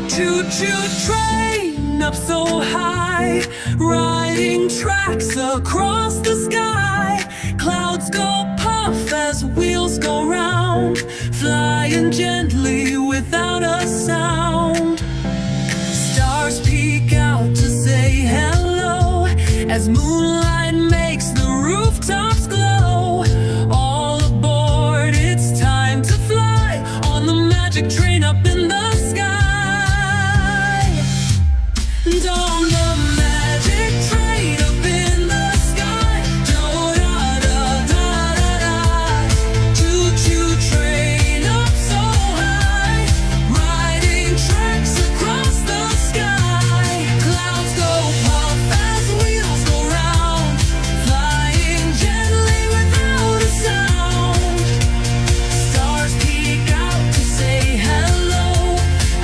Choo-choo train up so high, riding tracks across the sky. Clouds go puff as wheels go round, flying gently without a sound. Stars peek out to say hello as moonlight makes the rooftops glow. All aboard, it's time to fly on the magic train up in the sky. And on the magic train up in the sky, do-da-da-da-da-da. Choo-choo train up so high, riding tracks across the sky. Clouds go puff as wheels go round, flying gently without a sound. Stars peek out to say hello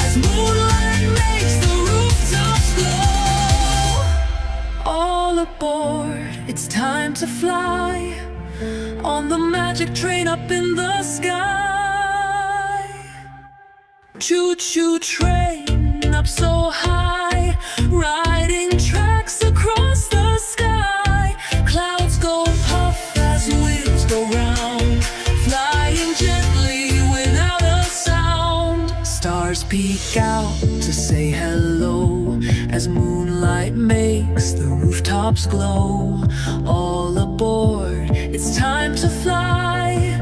as moonlight makes the rooftops glow. All aboard, it's time to fly on the magic train up in the sky. Choo-choo train up so high, riding tracks across the sky. Clouds go puff as wheels go round, flying gently without a sound. Stars peek out to say hello as moonlight makes the rooftops glow. All aboard, it's time to fly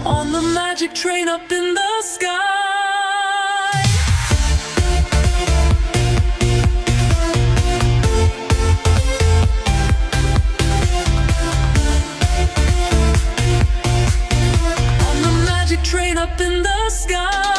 on the magic train up in the sky. On the magic train up in the sky.